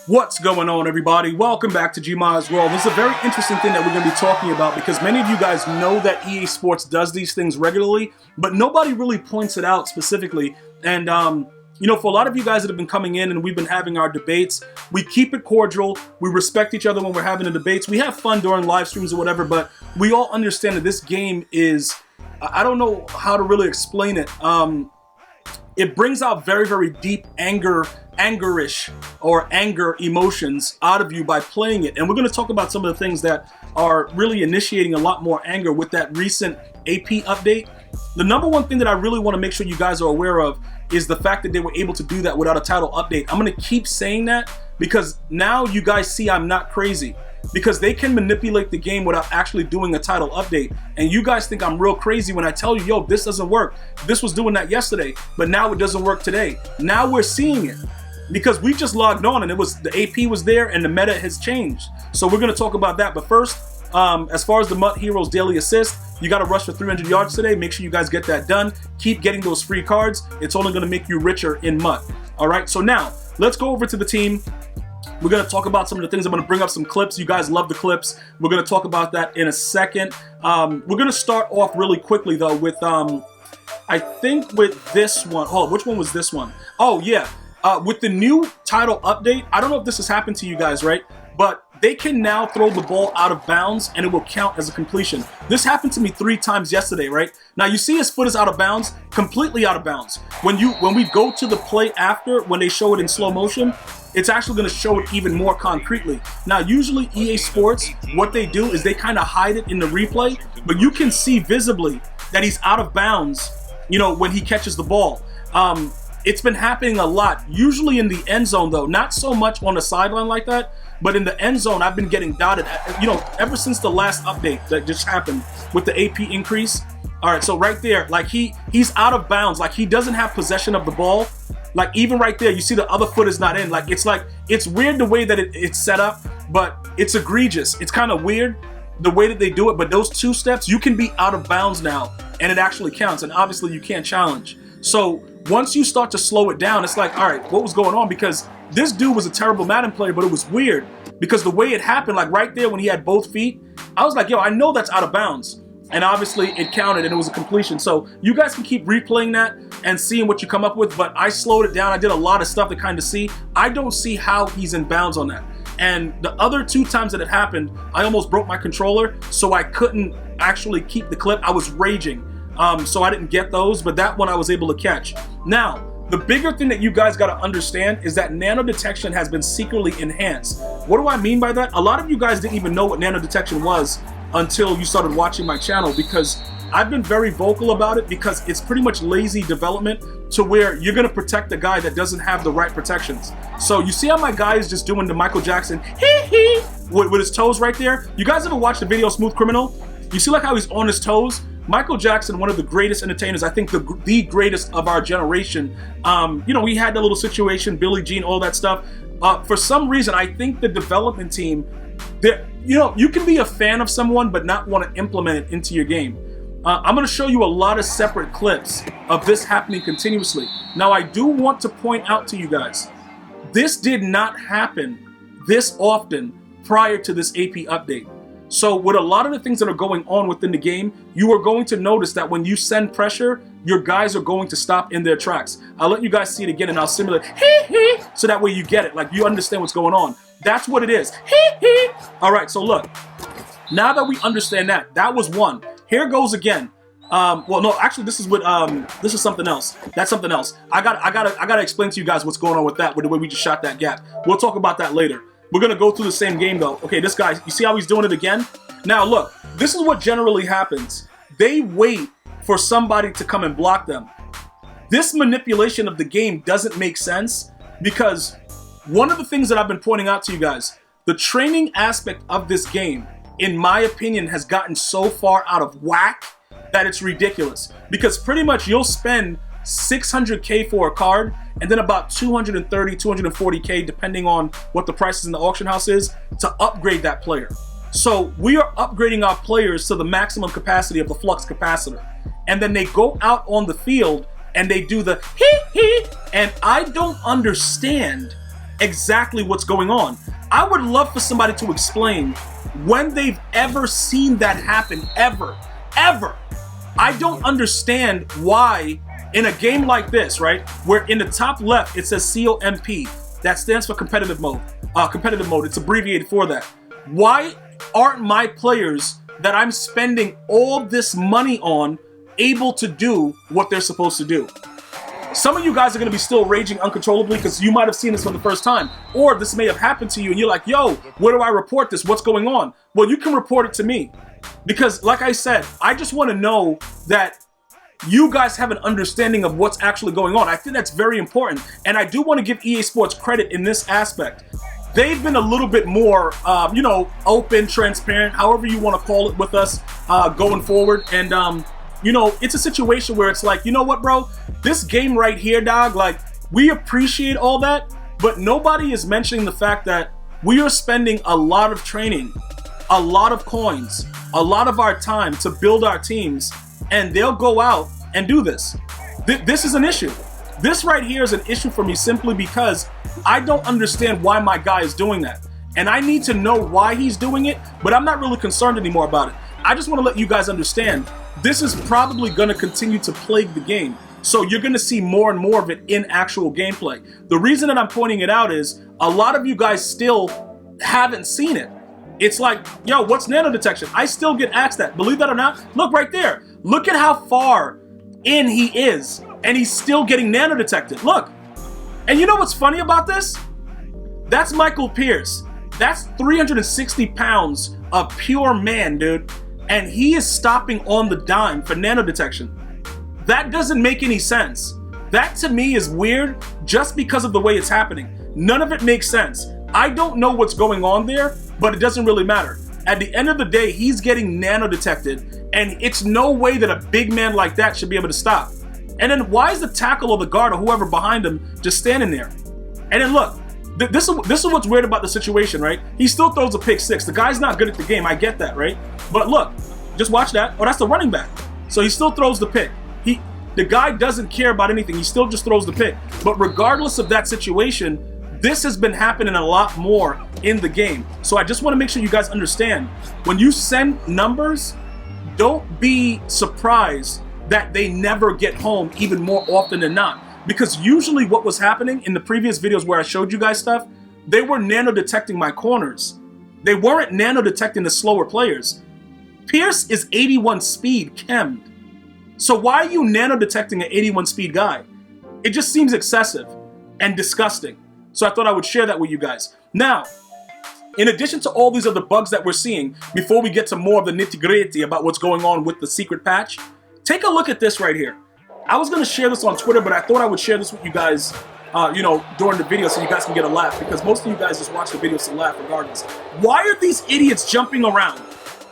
What's going on, everybody? Welcome back to GmiasWorld. This is a very interesting thing that we're going to be talking about because many of you guys know that EA Sports does these things regularly, but nobody really points it out specifically. And, you know, for a lot of you guys that have been coming in and we've been having our debates, we keep it cordial. We respect each other when we're having the debates. We have fun during live streams or whatever, but we all understand that this game is, I don't know how to really explain it. It brings out very, very deep angerish or anger emotions out of you by playing it. And we're going to talk about some of the things that are really initiating a lot more anger with that recent AP update. The number one thing that I really want to make sure you guys are aware of is the fact that they were able to do that without a title update. I'm going to keep saying that because now you guys see I'm not crazy. Because they can manipulate the game without actually doing a title update. And you guys think I'm real crazy when I tell you, yo, this doesn't work. This was doing that yesterday, but now it doesn't work today. Now we're seeing it because we just logged on and it was the AP was there and the meta has changed. So we're going to talk about that. But first, as far as the MUT Heroes Daily Assist, you got to rush for 300 yards today. Make sure you guys get that done. Keep getting those free cards. It's only going to make you richer in MUT. All right, so now let's go over to the team. We're going to talk about some of the things. I'm going to bring up some clips. You guys love the clips. We're going to talk about that in a second. We're going to start off really quickly, though, with, I think with this one. Oh, which one was this one? Oh, yeah. With the new title update, I don't know if this has happened to you guys, right? But they can now throw the ball out of bounds and it will count as a completion. This happened to me 3 times yesterday, right? Now you see his foot is out of bounds, completely out of bounds. When we go to the play after, when they show it in slow motion, it's actually going to show it even more concretely. Now, usually EA Sports, what they do is they kind of hide it in the replay, but you can see visibly that he's out of bounds, you know, when he catches the ball. It's been happening a lot, usually in the end zone, though. Not so much on the sideline like that, but in the end zone, I've been getting dotted, you know, ever since the last update that just happened with the AP increase. All right, so right there, like he's out of bounds. Like he doesn't have possession of the ball. Like even right there, you see the other foot is not in. Like it's weird the way that it's set up, but it's egregious. It's kind of weird the way that they do it, but those 2 steps, you can be out of bounds now, and it actually counts, and obviously you can't challenge. So once you start to slow it down, it's like, all right, what was going on? Because this dude was a terrible Madden player, but it was weird because the way it happened, like right there when he had both feet, I was like, yo, I know that's out of bounds. And obviously it counted and it was a completion. So you guys can keep replaying that and seeing what you come up with, but I slowed it down. I did a lot of stuff to kind of see. I don't see how he's in bounds on that. And the other 2 times that it happened, I almost broke my controller, so I couldn't actually keep the clip. I was raging. So I didn't get those, but that one I was able to catch. Now, the bigger thing that you guys got to understand is that nano detection has been secretly enhanced. What do I mean by that? A lot of you guys didn't even know what nano detection was until you started watching my channel, because I've been very vocal about it, because it's pretty much lazy development to where you're going to protect the guy that doesn't have the right protections. So you see how my guy is just doing the Michael Jackson hee with his toes right there? You guys ever watch the video Smooth Criminal? You see like how he's on his toes? Michael Jackson, one of the greatest entertainers, I think the greatest of our generation. You know, we had that little situation, Billie Jean, all that stuff. For some reason, I think the development team, you know, you can be a fan of someone but not want to implement it into your game. I'm going to show you a lot of separate clips of this happening continuously. Now, I do want to point out to you guys, this did not happen this often prior to this AP update. So with a lot of the things that are going on within the game, you are going to notice that when you send pressure, your guys are going to stop in their tracks. I'll let you guys see it again and I'll simulate hee so that way you get it, like you understand what's going on. That's what it is. Hee. All right, so look, now that we understand that, that was one. Here goes again. Well, no, actually, this is this is something else. That's something else. I gotta explain to you guys what's going on with that, with the way we just shot that gap. We'll talk about that later. We're gonna go through the same game though. Okay, this guy, you see how he's doing it again? Now look, this is what generally happens. They wait for somebody to come and block them. This manipulation of the game doesn't make sense because one of the things that I've been pointing out to you guys, the training aspect of this game, in my opinion, has gotten so far out of whack that it's ridiculous. Because pretty much you'll spend 600K for a card and then about 230, 240K, depending on what the prices in the auction house is, to upgrade that player. So we are upgrading our players to the maximum capacity of the flux capacitor. And then they go out on the field and they do the hee hee. And I don't understand exactly what's going on. I would love for somebody to explain when they've ever seen that happen, ever. I don't understand why in a game like this, right, where in the top left it says COMP, that stands for competitive mode. It's abbreviated for that. Why aren't my players that I'm spending all this money on able to do what they're supposed to do? Some of you guys are going to be still raging uncontrollably because you might have seen this for the first time, or this may have happened to you and you're like, yo, where do I report this? What's going on? Well, you can report it to me because, like I said, I just want to know that you guys have an understanding of what's actually going on. I think that's very important, and I do want to give EA Sports credit in this aspect. They've been a little bit more, open, transparent, however you want to call it, with us going forward. And, it's a situation where it's like, you know what, bro? This game right here, dog, like, we appreciate all that, but nobody is mentioning the fact that we are spending a lot of training, a lot of coins, a lot of our time to build our teams, and they'll go out and do this. This is an issue. This right here is an issue for me simply because I don't understand why my guy is doing that. And I need to know why he's doing it, but I'm not really concerned anymore about it. I just want to let you guys understand this is probably going to continue to plague the game. So you're going to see more and more of it in actual gameplay. The reason that I'm pointing it out is a lot of you guys still haven't seen it. It's like, yo, what's nano detection? I still get asked that. Believe that or not, look right there. Look at how far in he is, and he's still getting nano detected. Look. And you know what's funny about this? That's Michael Pierce. That's 360 pounds of pure man, dude. And he is stopping on the dime for nano detection. That doesn't make any sense. That to me is weird just because of the way it's happening. None of it makes sense. I don't know what's going on there, but it doesn't really matter. At the end of the day, he's getting nano detected, and it's no way that a big man like that should be able to stop. And then why is the tackle or the guard or whoever behind him just standing there? And then look, this is what's weird about the situation, right? He still throws a pick six. The guy's not good at the game, I get that, right? But look, just watch that. Oh, that's the running back. So he still throws the pick. The guy doesn't care about anything. He still just throws the pick. But regardless of that situation, this has been happening a lot more in the game. So I just want to make sure you guys understand, when you send numbers, don't be surprised that they never get home even more often than not. Because usually what was happening in the previous videos where I showed you guys stuff, they were nano detecting my corners. They weren't nano detecting the slower players. Pierce is 81 speed chemmed. So why are you nano detecting an 81 speed guy? It just seems excessive and disgusting. So I thought I would share that with you guys. Now, in addition to all these other bugs that we're seeing, before we get to more of the nitty-gritty about what's going on with the secret patch, take a look at this right here. I was going to share this on Twitter, but I thought I would share this with you guys, during the video so you guys can get a laugh, because most of you guys just watch the videos to laugh regardless. Why are these idiots jumping around?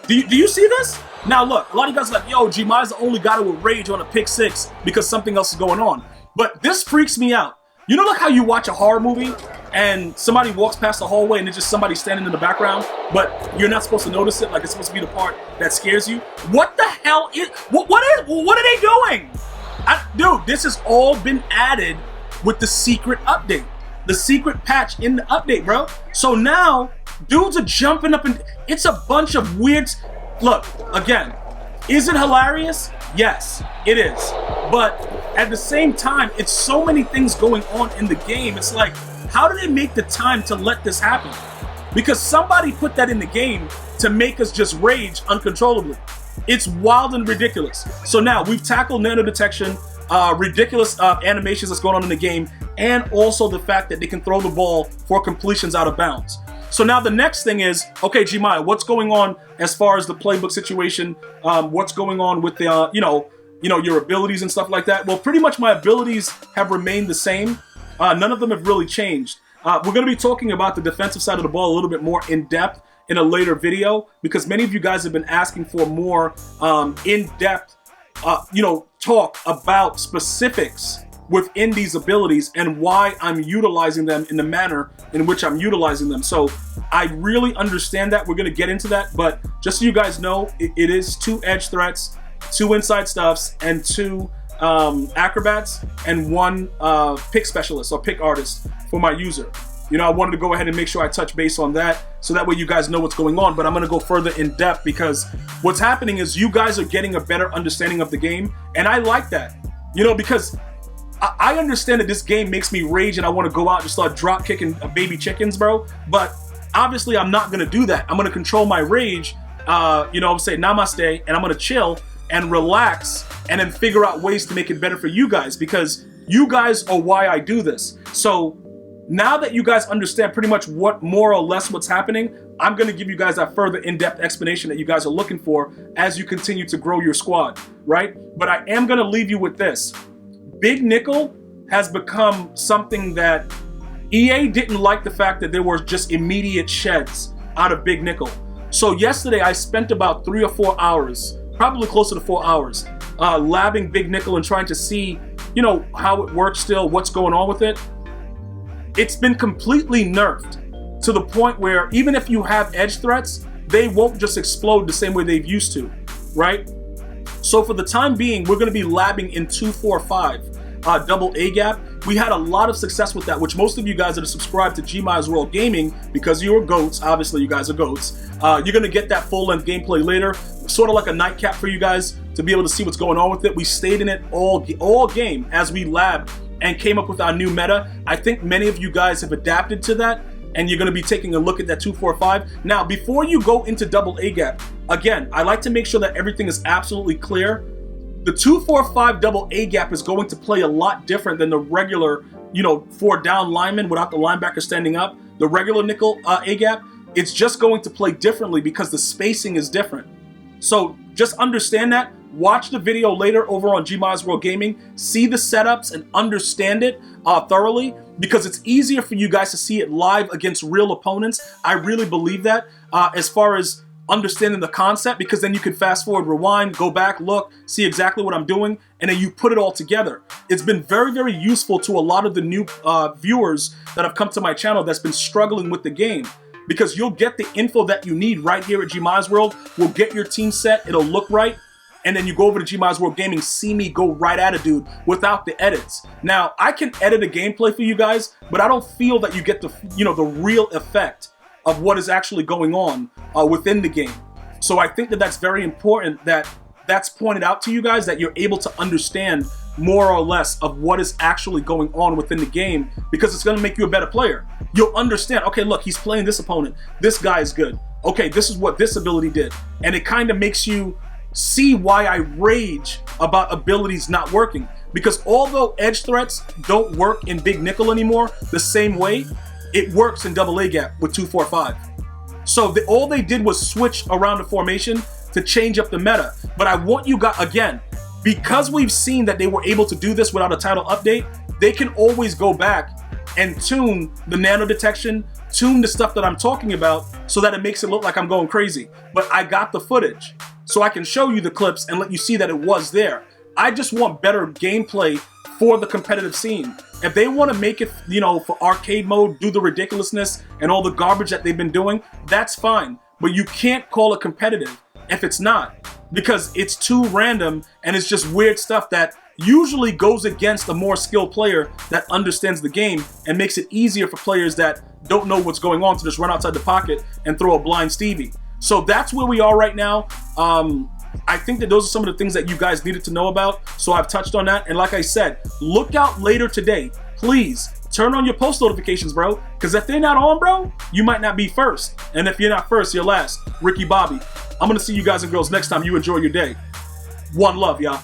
Do you see this? Now look, a lot of you guys are like, yo, Gmias the only guy who will rage on a pick six because something else is going on. But this freaks me out. You know like how you watch a horror movie and somebody walks past the hallway and there's just somebody standing in the background, but you're not supposed to notice it, like it's supposed to be the part that scares you? What the hell is, what are they doing? Dude, this has all been added with the secret update. The secret patch in the update, bro. So now, dudes are jumping up and it's a bunch of weird... Look, again, is it hilarious? Yes, it is. But at the same time, it's so many things going on in the game. It's like, how do they make the time to let this happen? Because somebody put that in the game to make us just rage uncontrollably. It's wild and ridiculous. So now we've tackled nano detection, ridiculous animations that's going on in the game, and also the fact that they can throw the ball for completions out of bounds. So now the next thing is, okay, Gmias, what's going on as far as the playbook situation? What's going on with the, your abilities and stuff like that? Well, pretty much my abilities have remained the same. None of them have really changed. We're going to be talking about the defensive side of the ball a little bit more in depth in a later video, because many of you guys have been asking for more in-depth, talk about specifics within these abilities and why I'm utilizing them in the manner in which I'm utilizing them. So I really understand that. We're going to get into that, but just so you guys know, it is 2 edge threats, 2 inside stuffs, and 2 acrobats, and 1 pick specialist or pick artist for my user. you know, I wanted to go ahead and make sure I touch base on that so that way you guys know what's going on. But I'm going to go further in depth because what's happening is you guys are getting a better understanding of the game. And I like that, you know, because I understand that this game makes me rage and I want to go out and start drop kicking baby chickens, bro. But obviously I'm not going to do that. I'm going to control my rage, you know, say namaste, and I'm going to chill and relax and then figure out ways to make it better for you guys, because you guys are why I do this. So now that you guys understand pretty much what more or less what's happening, I'm going to give you guys that further in-depth explanation that you guys are looking for as you continue to grow your squad, right? But I am going to leave you with this. Big Nickel has become something that EA didn't like the fact that there were just immediate sheds out of Big Nickel. So yesterday I spent about 3 or 4 hours, probably closer to 4 hours, labbing Big Nickel and trying to see, you know, how it works still, what's going on with it. It's been completely nerfed to the point where even if you have edge threats, they won't just explode the same way they've used to, right? So for the time being, we're going to be labbing in 245 double A gap. We had a lot of success with that, which most of you guys that are subscribed to GmiasWorld Gaming, because you are GOATs, obviously you guys are GOATs, you're going to get that full-length gameplay later, sort of like a nightcap for you guys to be able to see what's going on with it. We stayed in it all game as we labbed and came up with our new meta. I think many of you guys have adapted to that, and you're going to be taking a look at that 245. Now, before you go into double A gap, again, I like to make sure that everything is absolutely clear. The 245 double A gap is going to play a lot different than the regular, you know, 4 down lineman without the linebacker standing up. The regular nickel A gap, it's just going to play differently because the spacing is different. So just understand that. Watch the video later over on GmiasWorld Gaming. See the setups and understand it thoroughly, because it's easier for you guys to see it live against real opponents. I really believe that as far as understanding the concept, because then you can fast forward, rewind, go back, look, see exactly what I'm doing, and then you put it all together. It's been very, very useful to a lot of the new viewers that have come to my channel that's been struggling with the game, because you'll get the info that you need right here at GmiasWorld. We'll get your team set, it'll look right, and then you go over to GmiasWorld Gaming, see me go right at it, dude, without the edits. Now, I can edit a gameplay for you guys, but I don't feel that you get the, you know, the real effect of what is actually going on within the game. So I think that that's very important that that's pointed out to you guys, that you're able to understand more or less of what is actually going on within the game, because it's going to make you a better player. You'll understand, okay, look, he's playing this opponent. This guy is good. Okay, this is what this ability did. And it kind of makes you see why I rage about abilities not working. Because although edge threats don't work in Big Nickel anymore the same way, it works in double A gap with 245. So all they did was switch around the formation to change up the meta. But I want you guys, again, because we've seen that they were able to do this without a title update, they can always go back and tune the nano detection, tune the stuff that I'm talking about so that it makes it look like I'm going crazy. But I got the footage, so I can show you the clips and let you see that it was there. I just want better gameplay for the competitive scene. If they want to make it, you know, for arcade mode, do the ridiculousness and all the garbage that they've been doing, that's fine. But you can't call it competitive if it's not, because it's too random and it's just weird stuff that usually goes against a more skilled player that understands the game and makes it easier for players that don't know what's going on to just run outside the pocket and throw a blind Stevie. So that's where we are right now. I think that those are some of the things that you guys needed to know about, so I've touched on that. And like I said, look out later today. Please turn on your post notifications, bro, because if they're not on, bro, you might not be first. And if you're not first, you're last. Ricky Bobby. I'm going to see you guys and girls next time. You enjoy your day. One love, y'all.